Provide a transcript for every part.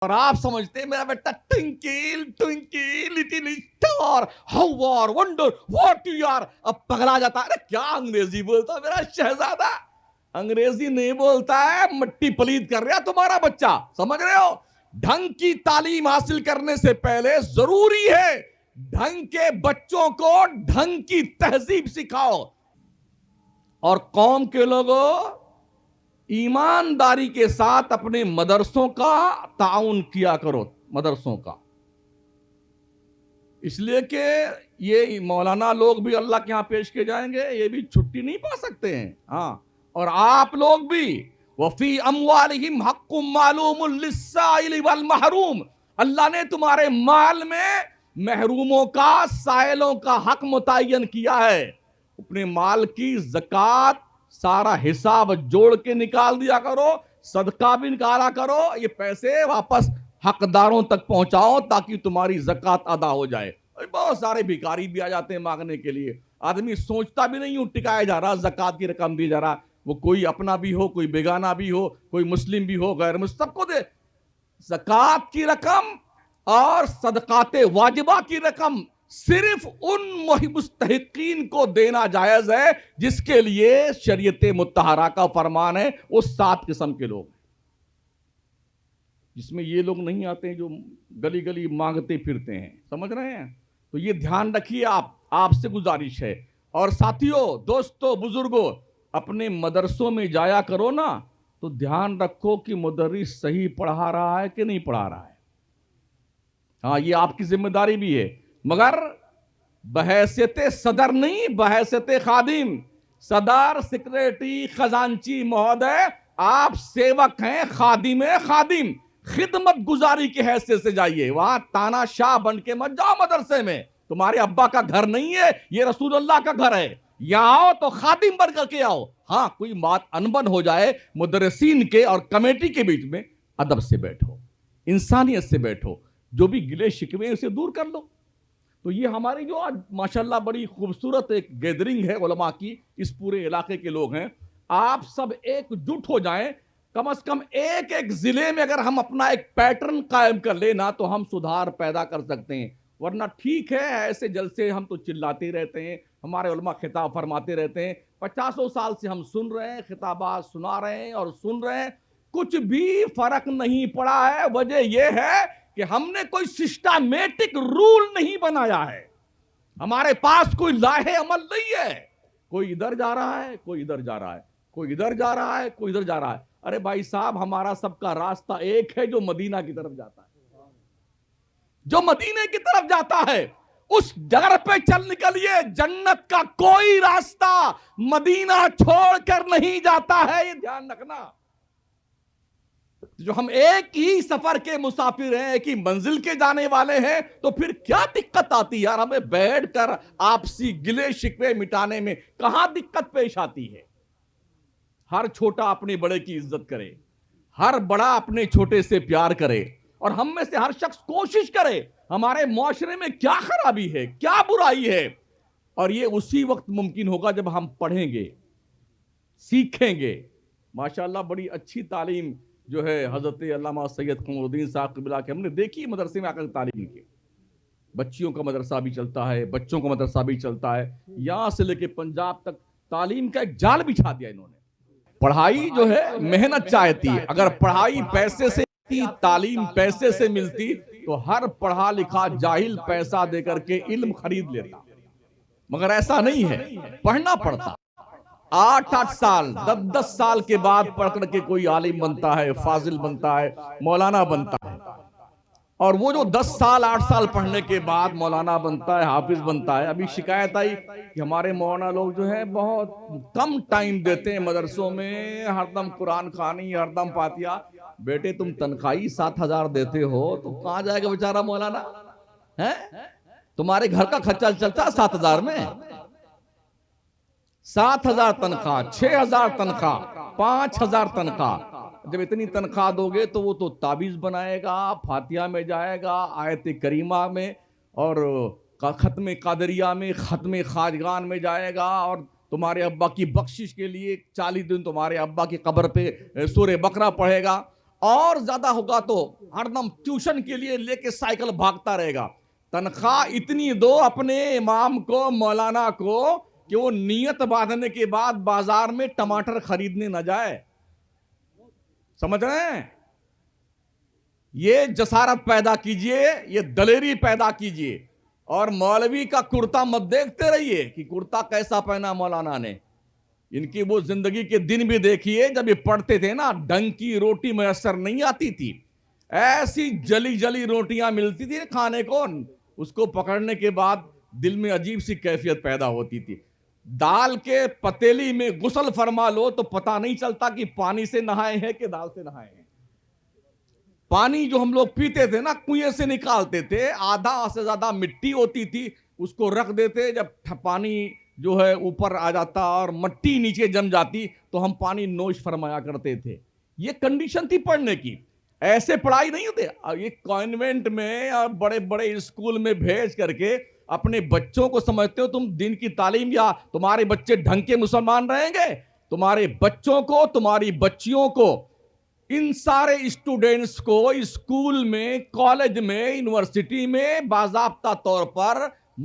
اور آپ سمجھتے ہیں میرا بیٹا twinkle twinkle little star how are wonder what you are. اب پگلا جاتا ہے. ارے کیا انگریزی بولتا ہے میرا شہزادہ؟ انگریزی نہیں بولتا ہے, مٹی پلید کر رہا تمہارا بچہ. سمجھ رہے ہو؟ ڈھنگ کی تعلیم حاصل کرنے سے پہلے ضروری ہے ڈھنگ کے بچوں کو ڈھنگ کی تہذیب سکھاؤ. اور قوم کے لوگوں, ایمانداری کے ساتھ اپنے مدرسوں کا تعاون کیا کرو. مدرسوں کا اس لیے کہ یہ مولانا لوگ بھی اللہ کے ہاں پیش کے جائیں گے, یہ بھی چھٹی نہیں پا سکتے ہیں. ہاں, اور آپ لوگ بھی. وفی اموالہم حق معلوم للسائل والمحروم, اللہ نے تمہارے مال میں محروموں کا, سائلوں کا حق متعین کیا ہے. اپنے مال کی زکوٰۃ سارا حساب جوڑ کے نکال دیا کرو, صدقہ بھی نکالا کرو, یہ پیسے واپس حقداروں تک پہنچاؤ تاکہ تمہاری زکوٰۃ ادا ہو جائے. بہت سارے بھکاری بھی آ جاتے ہیں مانگنے کے لیے, آدمی سوچتا بھی نہیں ہوں ٹکایا جا رہا, زکوٰۃ کی رقم دی جا رہا, وہ کوئی اپنا بھی ہو, کوئی بیگانہ بھی ہو, کوئی مسلم بھی ہو, غیر مسلم, سب کو دے. زکوٰۃ کی رقم اور صدقات واجبہ کی رقم صرف ان مستحقین کو دینا جائز ہے جس کے لیے شریعت مطہرہ کا فرمان ہے. وہ 7 قسم کے لوگ, جس میں یہ لوگ نہیں آتے ہیں جو گلی گلی مانگتے پھرتے ہیں. سمجھ رہے ہیں؟ تو یہ دھیان رکھیے, آپ سے گزارش ہے. اور ساتھیوں, دوستوں, بزرگوں, اپنے مدرسوں میں جایا کرو نا, تو دھیان رکھو کہ مدرس صحیح پڑھا رہا ہے کہ نہیں پڑھا رہا ہے. ہاں, یہ آپ کی ذمہ داری بھی ہے, مگر بحیثیت صدر نہیں, بحیثیت خادم. صدر, سیکریٹری, خزانچی مہودے, آپ سیوک ہیں, خادم ہیں, خادم. خدمت گزاری کی حیثیت سے جائیے. وہاں تانا شاہ بن کے مت جاؤ مدرسے میں, تمہارے ابا کا گھر نہیں ہے, یہ رسول اللہ کا گھر ہے. یہاں آؤ تو خادم بن کر کے آؤ. ہاں, کوئی بات انبن ہو جائے مدرسین کے اور کمیٹی کے بیچ میں, ادب سے بیٹھو, انسانیت سے بیٹھو, جو بھی گلے شکوے اسے دور کر لو. تو یہ ہماری جو آج ماشاءاللہ بڑی خوبصورت ایک گیدرنگ ہے علماء کی, اس پورے علاقے کے لوگ ہیں. آپ سب ایک جٹ ہو جائیں, کم از کم ایک ایک ضلع میں اگر ہم اپنا ایک پیٹرن قائم کر لینا تو ہم سدھار پیدا کر سکتے ہیں. ورنہ ٹھیک ہے, ایسے جلسے ہم تو چلاتے رہتے ہیں, ہمارے علماء خطاب فرماتے رہتے ہیں, 50 سال سے ہم سن رہے ہیں, خطابات سنا رہے ہیں اور سن رہے ہیں, کچھ بھی فرق نہیں پڑا ہے. وجہ یہ ہے کہ ہم نے کوئی سسٹمیٹک رول نہیں بنایا ہے, ہمارے پاس کوئی لاہے عمل نہیں ہے. کوئی ادھر جا رہا ہے, کوئی ادھر جا رہا ہے, کوئی ادھر جا رہا ہے, کوئی ادھر جا رہا ہے. ارے بھائی صاحب, ہمارا سب کا راستہ ایک ہے, جو مدینہ کی طرف جاتا ہے. جو مدینے کی طرف جاتا ہے اس جگہ پہ چل نکلیے. جنت کا کوئی راستہ مدینہ چھوڑ کر نہیں جاتا ہے, یہ دھیان رکھنا. جو ہم ایک ہی سفر کے مسافر ہیں, ایک ہی منزل کے جانے والے ہیں, تو پھر کیا دقت آتی یار؟ ہمیں بیٹھ کر آپسی گلے شکوے مٹانے میں کہاں دقت پیش آتی ہے؟ ہر چھوٹا اپنے بڑے کی عزت کرے, ہر بڑا اپنے چھوٹے سے پیار کرے, اور ہم میں سے ہر شخص کوشش کرے ہمارے معاشرے میں کیا خرابی ہے, کیا برائی ہے. اور یہ اسی وقت ممکن ہوگا جب ہم پڑھیں گے, سیکھیں گے. ماشاءاللہ بڑی اچھی تعلیم جو ہے حضرت علامہ سید قمر الدین صاحب قبلہ کے ہم نے دیکھی مدرسے میں آ کر تعلیم کی. بچیوں کا مدرسہ بھی چلتا ہے, بچوں کا مدرسہ بھی چلتا ہے, یہاں سے لے کے پنجاب تک تعلیم کا ایک جال بچھا دیا انہوں نے. پڑھائی جو ہے محنت چاہتی ہے. اگر پڑھائی پیسے سے ملتی, تعلیم پیسے سے ملتی, تو ہر پڑھا لکھا جاہل پیسہ دے کر کے علم خرید لیتا. مگر ایسا نہیں ہے, پڑھنا پڑتا. 8 سال 10 سال کے بعد پڑھ کر کے کوئی عالم بنتا ہے, فاضل بنتا ہے, مولانا بنتا ہے. اور وہ جو 10 سال 8 سال پڑھنے کے بعد مولانا بنتا ہے, حافظ بنتا ہے. ابھی شکایت آئی کہ ہمارے مولانا لوگ جو ہیں بہت کم ٹائم دیتے ہیں مدرسوں میں, ہر دم قرآن خوانی, ہر دم فاتحہ. بیٹے تم تنخواہی 7,000 دیتے ہو تو کہاں جائے گا بیچارہ مولانا؟ تمہارے گھر کا خرچہ چلتا ہے 7,000 میں. 7,000 تنخواہ, 6,000 تنخواہ, 5,000 تنخواہ. جب اتنی تنخواہ دو گے تو وہ تو تعویذ بنائے گا, فاتحہ میں جائے گا, آیت کریمہ میں, اور ختم قادریہ میں, ختم خواجگان میں جائے گا, اور تمہارے ابا کی بخشش کے لیے 40 دن تمہارے ابا کی قبر پہ سورہ بقرہ پڑھے گا. اور زیادہ ہوگا تو ہر دم ٹیوشن کے لیے لے کے سائیکل بھاگتا رہے گا. تنخواہ اتنی دو اپنے امام کو, مولانا کو, کہ وہ نیت باندھنے کے بعد بازار میں ٹماٹر خریدنے نہ جائے. سمجھ رہے ہیں؟ یہ جسارت پیدا کیجئے, یہ دلیری پیدا کیجئے. اور مولوی کا کرتا مت دیکھتے رہیے کہ کرتا کیسا پہنا مولانا نے. ان کی وہ زندگی کے دن بھی دیکھیے جب یہ پڑھتے تھے نا, ڈھنگ کی روٹی میسر نہیں آتی تھی, ایسی جلی جلی روٹیاں ملتی تھی کھانے کو, اس کو پکڑنے کے بعد دل میں عجیب سی کیفیت پیدا ہوتی تھی. دال کے پتیلی میں غسل فرما لو تو پتہ نہیں چلتا کہ پانی سے نہائے ہیں کہ دال سے نہائے ہیں. پانی جو ہم لوگ پیتے تھے نا, کنویں سے نکالتے تھے, آدھا سے زیادہ مٹی ہوتی تھی, اس کو رکھ دیتے, جب پانی جو ہے اوپر آ جاتا اور مٹی نیچے جم جاتی تو ہم پانی نوش فرمایا کرتے تھے. یہ کنڈیشن تھی پڑھنے کی. ایسے پڑھائی نہیں ہوتے. یہ کانوینٹ میں اور بڑے بڑے اسکول میں بھیج کر کے اپنے بچوں کو سمجھتے ہو تم دین کی تعلیم, یا تمہارے بچے ڈھنگ کے مسلمان رہیں گے؟ تمہارے بچوں کو, تمہاری بچیوں کو, ان سارے اسٹوڈنٹس کو اسکول میں, کالج میں, یونیورسٹی میں باضابطہ طور پر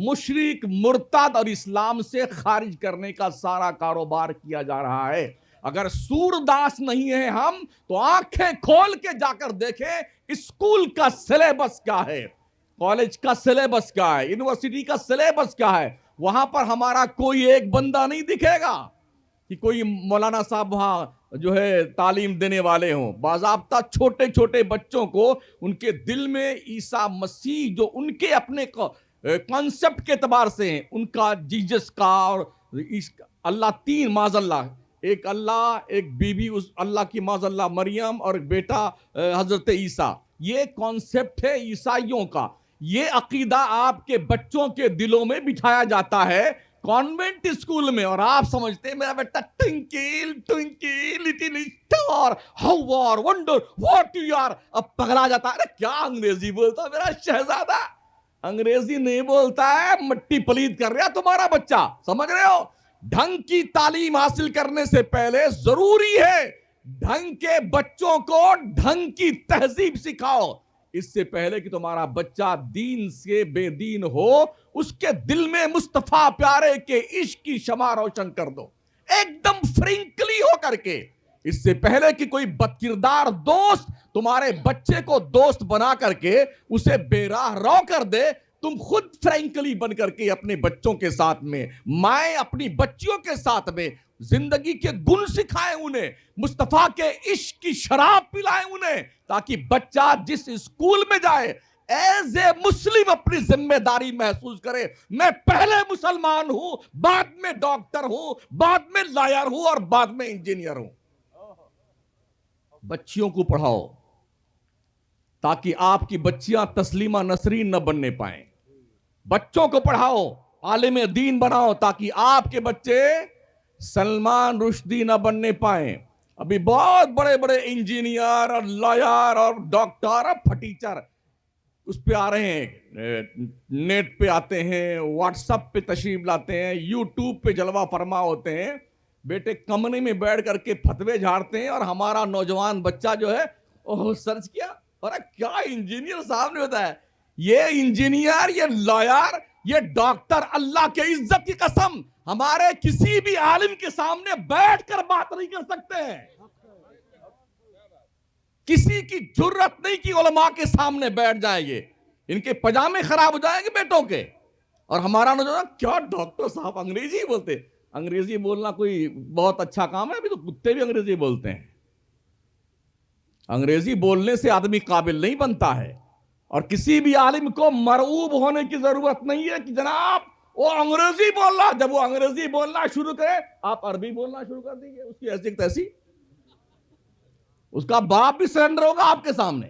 مشرک, مرتد اور اسلام سے خارج کرنے کا سارا کاروبار کیا جا رہا ہے. اگر سورداس نہیں ہے ہم تو آنکھیں کھول کے جا کر دیکھیں اسکول کا سلیبس کیا ہے, کالج کا سلیبس کیا ہے, یونیورسٹی کا سلیبس کیا ہے. وہاں پر ہمارا کوئی ایک بندہ نہیں دکھے گا کہ کوئی مولانا صاحب وہاں جو ہے تعلیم دینے والے ہوں. باضابطہ چھوٹے چھوٹے بچوں کو ان کے دل میں عیسیٰ مسیح جو ان کے اپنے کانسیپٹ کے اعتبار سے ہیں, ان کا جیزس کا اور اللہ تین معاذ اللہ, ایک اللہ, ایک بیوی اس اللہ کی معاذ اللہ مریم, اور ایک بیٹا حضرت عیسیٰ, یہ کانسیپٹ ہے عیسائیوں کا. یہ عقیدہ آپ کے بچوں کے دلوں میں بٹھایا جاتا ہے کانوینٹ اسکول میں, اور آپ سمجھتے ہیں میرا بیٹا twinkle twinkle little star how are wonder what you are. اب پگلا جاتا ہے, ارے کیا انگریزی بولتا میرا شہزادہ, انگریزی نہیں بولتا ہے, مٹی پلید کر رہا تمہارا بچہ. سمجھ رہے ہو؟ ڈھنگ کی تعلیم حاصل کرنے سے پہلے ضروری ہے ڈھنگ کے بچوں کو ڈھنگ کی تہذیب سکھاؤ. اس سے پہلے کہ تمہارا بچہ دین سے بے دین ہو, اس کے دل میں مصطفیٰ پیارے کے عشق کی شمع روشن کر دو, ایک دم فرینکلی ہو کر کے. اس سے پہلے کہ کوئی بدکردار دوست تمہارے بچے کو دوست بنا کر کے اسے بے راہ رو کر دے, تم خود فرینکلی بن کر کے اپنے بچوں کے ساتھ میں, مائیں اپنی بچیوں کے ساتھ میں زندگی کے گن سکھائیں انہیں, مصطفیٰ کے عشق کی شراب پلائیں انہیں, تاکہ بچہ جس اسکول میں جائے ایز اے مسلم اپنی ذمہ داری محسوس کرے. میں پہلے مسلمان ہوں, بعد میں ڈاکٹر ہوں, بعد میں لائر ہوں, اور بعد میں انجینئر ہوں. بچیوں کو پڑھاؤ تاکہ آپ کی بچیاں تسلیمہ نسرین نہ بننے پائیں. بچوں کو پڑھاؤ, عالم دین بناؤ تاکہ آپ کے بچے سلمان رشدی نہ بننے پائیں. ابھی بہت بڑے بڑے انجینئر اور لائر اور ڈاکٹر اور پھٹیچر اس پہ آ رہے ہیں, نیٹ پہ آتے ہیں, واٹس ایپ پہ تشریف لاتے ہیں, یوٹیوب پہ جلوہ فرما ہوتے ہیں. بیٹے کمرے میں بیٹھ کر کے فتوے جھاڑتے ہیں, اور ہمارا نوجوان بچہ جو ہے اوہ سرچ کیا, اور کیا انجینئر صاحب نے ہوتا ہے, یہ انجینئر, یہ لائر, یہ ڈاکٹر, اللہ کے عزت کی قسم ہمارے کسی بھی عالم کے سامنے بیٹھ کر بات نہیں کر سکتے ہیں. کسی کی جرت نہیں کہ علماء کے سامنے بیٹھ جائیں گے, ان کے پجامے خراب ہو جائیں گے بیٹوں کے. اور ہمارا نوجوان کیا ڈاکٹر صاحب انگریزی بولتے. انگریزی بولنا کوئی بہت اچھا کام ہے, ابھی تو کتے بھی انگریزی بولتے ہیں. انگریزی بولنے سے آدمی قابل نہیں بنتا ہے, اور کسی بھی عالم کو مرعوب ہونے کی ضرورت نہیں ہے کہ جناب وہ انگریزی بول رہا. جب وہ انگریزی بولنا شروع کرے آپ عربی بولنا شروع کر دیجئے, اس کی ایسی تیسی, اس کا باپ بھی سرنڈر ہوگا آپ کے سامنے.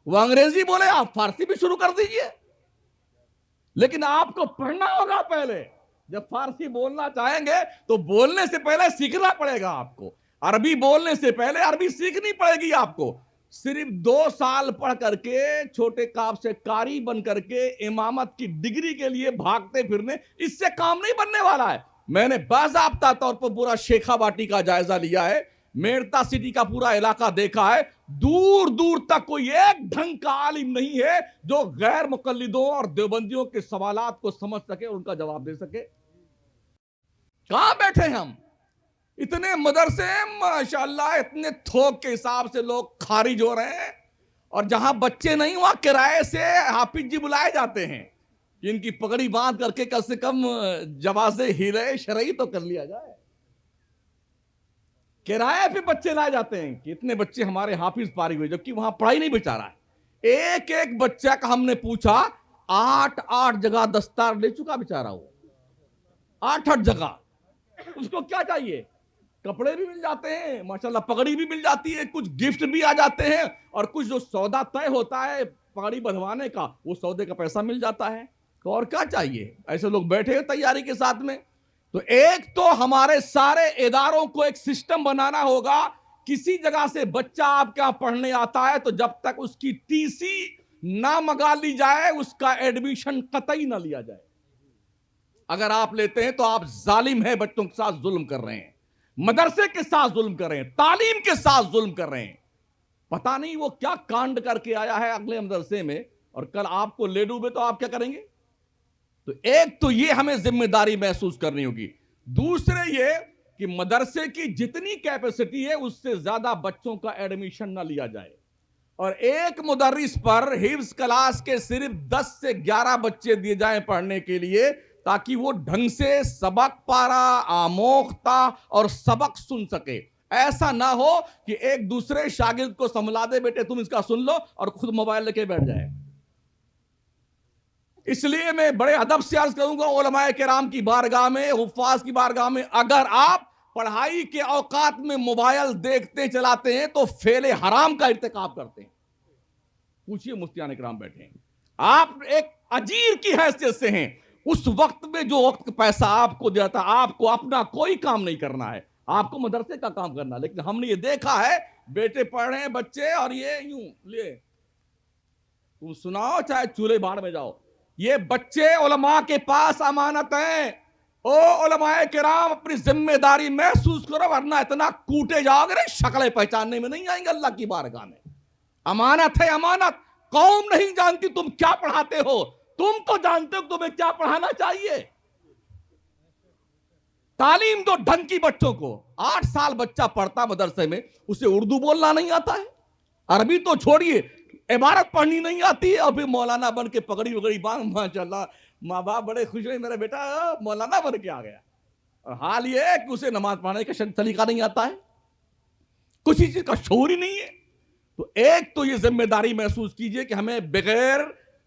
وہ انگریزی بولے آپ فارسی بھی شروع کر دیجئے, لیکن آپ کو پڑھنا ہوگا پہلے. جب فارسی بولنا چاہیں گے تو بولنے سے پہلے سیکھنا پڑے گا آپ کو, عربی بولنے سے پہلے عربی سیکھنی پڑے گی آپ کو. صرف 2 سال پڑھ کر کے چھوٹے کاپ سے قاری بن کر کے امامت کی ڈگری کے لیے بھاگتے پھرنے, اس سے کام نہیں بننے والا ہے. میں نے باضابطہ طور پر پورا شیخا باٹی کا جائزہ لیا ہے, میرتا سٹی کا پورا علاقہ دیکھا ہے, دور دور تک کوئی ایک ڈھنگ کا عالم نہیں ہے جو غیر مقلدوں اور دیوبندیوں کے سوالات کو سمجھ سکے اور ان کا جواب دے سکے. کہاں بیٹھے ہم؟ اتنے مدرسے ماشاءاللہ اتنے تھوک کے حساب سے لوگ خارج ہو رہے ہیں, اور جہاں بچے نہیں وہاں کرائے سے حافظ جی بلائے جاتے ہیں. ان کی پگڑی باندھ کر کے کم سے کم جواز ہیرے شرعی تو کر لیا جائے. کرائے پہ بچے لائے جاتے ہیں کہ اتنے بچے ہمارے حافظ پاری ہوئے, جبکہ وہاں پڑھائی نہیں بچا رہا ہے. ایک ایک بچہ کا ہم نے پوچھا, 8 جگہ دستار لے چکا بیچارہ وہ, 8 جگہ. اس کو کیا چاہیے؟ کپڑے بھی مل جاتے ہیں ماشاءاللہ, پگڑی بھی مل جاتی ہے, کچھ گفٹ بھی آ جاتے ہیں, اور کچھ جو سودا طے ہوتا ہے پگڑی بندھوانے کا وہ سودے کا پیسہ مل جاتا ہے. تو اور کیا چاہیے؟ ایسے لوگ بیٹھے ہیں تیاری کے ساتھ میں. تو ایک تو ہمارے سارے اداروں کو ایک سسٹم بنانا ہوگا. کسی جگہ سے بچہ آپ کے یہاں پڑھنے آتا ہے تو جب تک اس کی ٹی سی نہ منگا لی جائے اس کا ایڈمیشن قطعی نہ لیا جائے. اگر آپ لیتے ہیں تو آپ ظالم ہیں, بچوں کے ساتھ ظلم کر رہے ہیں, مدرسے کے ساتھ ظلم کر رہے ہیں, تعلیم کے ساتھ ظلم کر رہے ہیں. پتہ نہیں وہ کیا کانڈ کر کے آیا ہے اگلے مدرسے میں, اور کل آپ کو لے ڈوبے تو آپ کیا کریں گے؟ تو ایک تو یہ ہمیں ذمہ داری محسوس کرنی ہوگی. دوسرے یہ کہ مدرسے کی جتنی کیپیسٹی ہے اس سے زیادہ بچوں کا ایڈمیشن نہ لیا جائے, اور ایک مدرس پر حفظ کلاس کے صرف 10 سے 11 بچے دیے جائیں پڑھنے کے لیے, تاکہ وہ ڈھنگ سے سبق پارا, آموختہ اور سبق سن سکے. ایسا نہ ہو کہ ایک دوسرے شاگرد کو سنبھلا دے, بیٹے تم اس کا سن لو, اور خود موبائل لے کے بیٹھ جائے. اس لیے میں بڑے ادب سے عرض کروں گا علماء کرام کی بارگاہ میں, حفاظ کی بارگاہ میں, اگر آپ پڑھائی کے اوقات میں موبائل دیکھتے چلاتے ہیں تو فعل حرام کا ارتکاب کرتے ہیں. پوچھئے مفتیان کرام بیٹھے ہیں, آپ ایک اجیر کی حیثیت سے ہیں. اس وقت میں جو وقت پیسہ آپ کو دیتا, آپ کو اپنا کوئی کام نہیں کرنا ہے, آپ کو مدرسے کا کام کرنا. لیکن ہم نے یہ دیکھا ہے بیٹے پڑھ رہے ہیں بچے, اور یہ یوں لے تم سناؤ چاہے چولہے بھاڑ میں جاؤ. یہ بچے علماء کے پاس امانت ہیں. او علماء کرام اپنی ذمہ داری محسوس کرو, ورنہ اتنا کوٹے جاؤ گے شکلیں پہچاننے میں نہیں آئیں گے اللہ کی بارگاہ میں. امانت ہے امانت. قوم نہیں جانتی تم کیا پڑھاتے ہو, تم تو جانتے ہو تمہیں کیا پڑھانا چاہیے. تعلیم دو ڈھنگ کی بچوں کو. 8 سال بچہ پڑھتا مدرسے میں, اسے اردو بولنا نہیں آتا ہے, عربی تو چھوڑیے, عبارت پڑھنی نہیں آتی ہے, اور پھر مولانا بن کے پگڑی وگڑی باندھ, ماشاءاللہ ماں باپ بڑے خوش ہوئے میرا بیٹا مولانا بن کے آ گیا. اور حال یہ ہے کہ اسے نماز پڑھنے کا طریقہ نہیں آتا ہے, کچھ چیز کا شعور ہی نہیں ہے. تو ایک تو یہ ذمہ داری محسوس کیجئے کہ ہمیں بغیر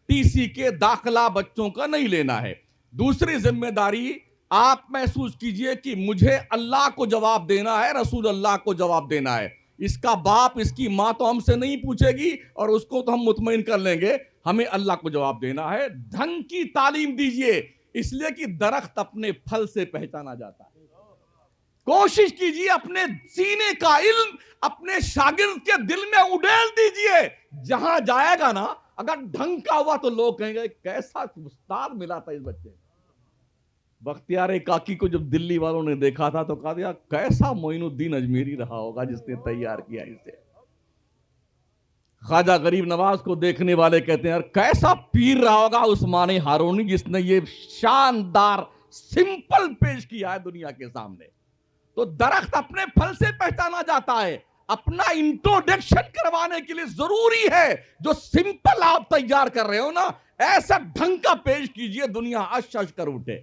ٹی سی کے داخلہ بچوں کا نہیں لینا ہے. دوسری ذمہ داری آپ محسوس کیجئے کہ مجھے اللہ کو جواب دینا ہے, رسول اللہ کو جواب دینا ہے. اس کا باپ اس کی ماں تو ہم سے نہیں پوچھے گی, اور اس کو تو ہم مطمئن کر لیں گے, ہمیں اللہ کو جواب دینا ہے. ڈھنگ کی تعلیم دیجئے, اس لیے کہ درخت اپنے پھل سے پہچانا جاتا ہے. کوشش کیجئے اپنے سینے کا علم اپنے شاگرد کے دل میں اڈیل دیجئے. جہاں جائے گا نا, اگر ڈھنگ کا ہوا تو لوگ کہیں گے کیسا استاد ملا تھا اس بچے. بختیار کاکی کو جب دلی والوں نے دیکھا تھا تو کہا دیا کیسا معین الدین اجمیری رہا ہوگا جس نے تیار کیا اسے. خواجہ غریب نواز کو دیکھنے والے کہتے ہیں کیسا پیر رہا ہوگا عثمان ہارونی جس نے یہ شاندار سمپل پیش کیا ہے دنیا کے سامنے. تو درخت اپنے پھل سے پہچانا جاتا ہے. اپنا انٹروڈکشن کروانے کے لیے ضروری ہے جو سمپل آپ تیار کر رہے ہو نا, ایسا ڈھنگ کا پیش کیجئے دنیا اش اش کر اٹھے.